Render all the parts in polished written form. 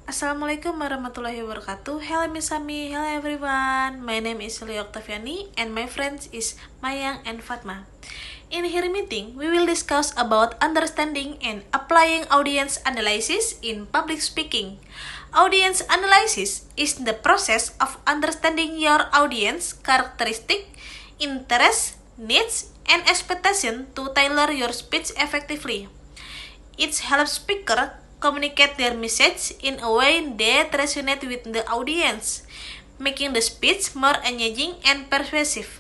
Assalamualaikum warahmatullahi wabarakatuh. Hello Miss Sami, hello everyone. My name is Lia Octaviani and my friends is Mayang and Fatma. In here meeting, we will discuss about understanding and applying audience analysis in public speaking. Audience analysis is the process of understanding your audience characteristic, interests, needs, and expectation to tailor your speech effectively. It helps speaker communicate their message in a way that resonates with the audience, making the speech more engaging and persuasive.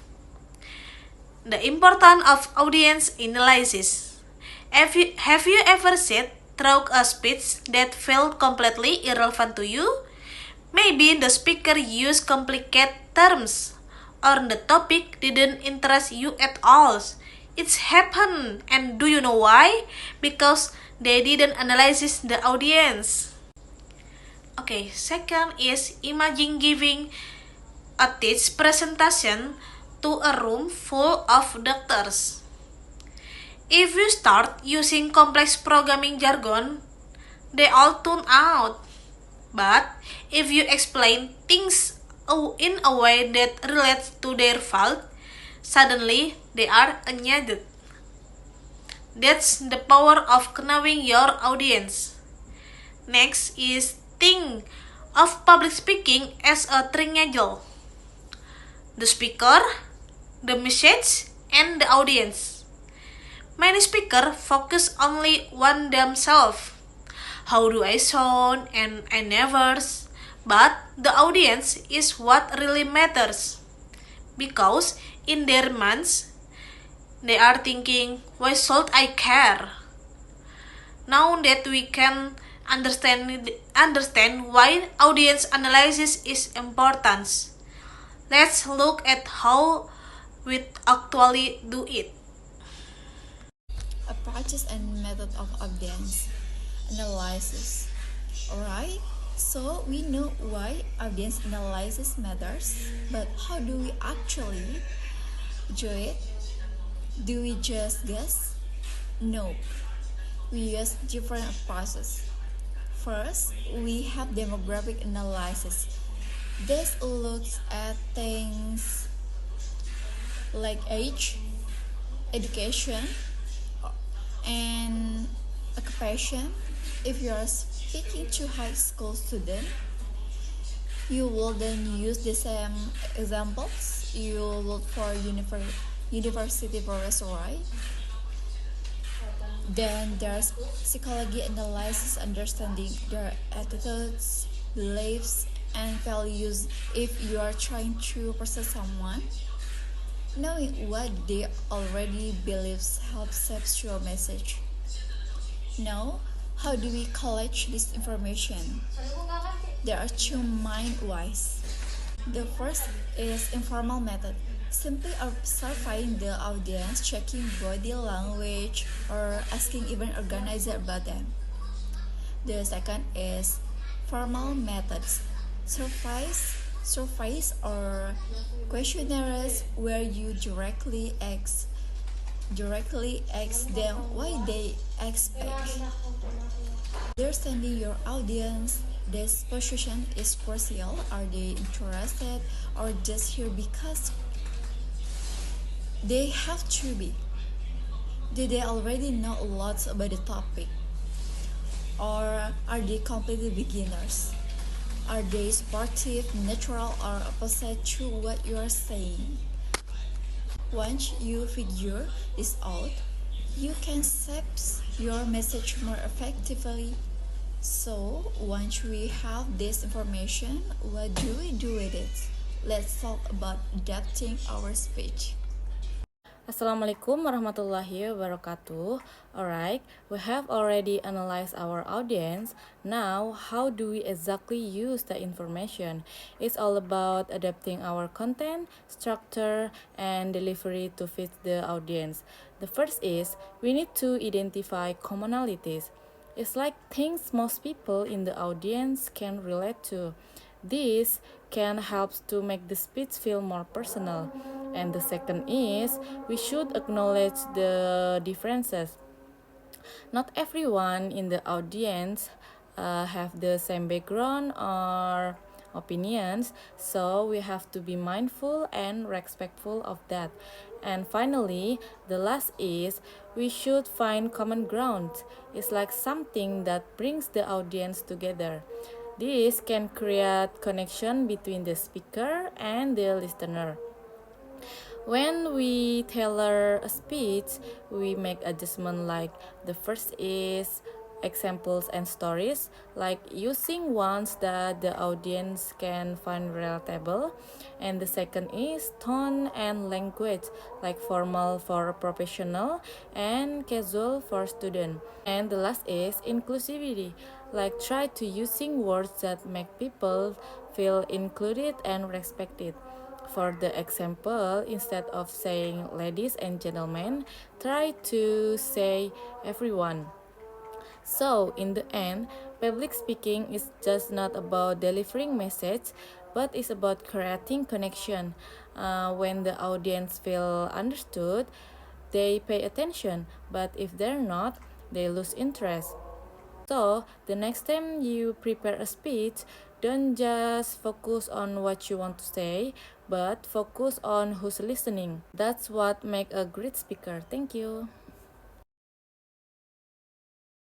The importance of audience analysis. Have you ever said through a speech that felt completely irrelevant to you? Maybe the speaker used complicated terms, or the topic didn't interest you at all. It's happened, and do you know why? Because they didn't analyze the audience. Okay, second is imagine giving a teach presentation to a room full of doctors. If you start using complex programming jargon, they all tune out. But if you explain things in a way that relates to their field, suddenly they are engaged. That's the power of knowing your audience. Next is think of public speaking as a triangle. The speaker, the message, and the audience. Many speakers focus only on themselves. How do I sound and I never. But the audience is what really matters. Because in their minds, they are thinking, why should I care? Now that we can understand why audience analysis is important, let's look at how we actually do it. Approaches and method of audience analysis. Alright, so we know why audience analysis matters, but how do we actually do it? Do we just guess? No, we use different approaches. First, we have demographic analysis. This looks at things like age, education, and occupation. If you are speaking to high school student, you will then use the same examples you look for university professor, right? Then there's psychology analysis, understanding their attitudes, beliefs, and values. If you are trying to persuade someone, knowing what they already believes helps shape your message. Now, how do we collect this information? There are two main ways. The first is informal method, simply observing the audience, checking body language, or asking event organizer about them. The second is formal methods, surveys or questionnaires where you directly ask them why they expect. Understanding your audience, this position is crucial. Are they interested or just here because they have to be? Do they already know lots about the topic? Or are they completely beginners? Are they sportive, natural, or opposite to what you are saying? Once you figure this out, you can shape your message more effectively. So, once we have this information, what do we do with it? Let's talk about adapting our speech. Assalamualaikum warahmatullahi wabarakatuh. Alright, we have already analyzed our audience. Now, how do we exactly use the information? It's all about adapting our content, structure, and delivery to fit the audience. The first is we need to identify commonalities. It's like things most people in the audience can relate to. This can help to make the speech feel more personal. And the second is we should acknowledge the differences. Not everyone in the audience have the same background or opinions, so we have to be mindful and respectful of that. And finally, the last is we should find common ground. It's like something that brings the audience together. This can create connection between the speaker and the listener. When we tailor a speech, we make adjustment like the first is examples and stories, like using ones that the audience can find relatable, and the second is tone and language, like formal for professional and casual for student, and the last is inclusivity, like try to using words that make people feel included and respected. For the example, instead of saying ladies and gentlemen, try to say everyone. So, in the end, public speaking is just not about delivering message, but it's about creating connection. When the audience feel understood, they pay attention, but if they're not, they lose interest. So, the next time you prepare a speech, don't just focus on what you want to say, but focus on who's listening. That's what make a great speaker. Thank you.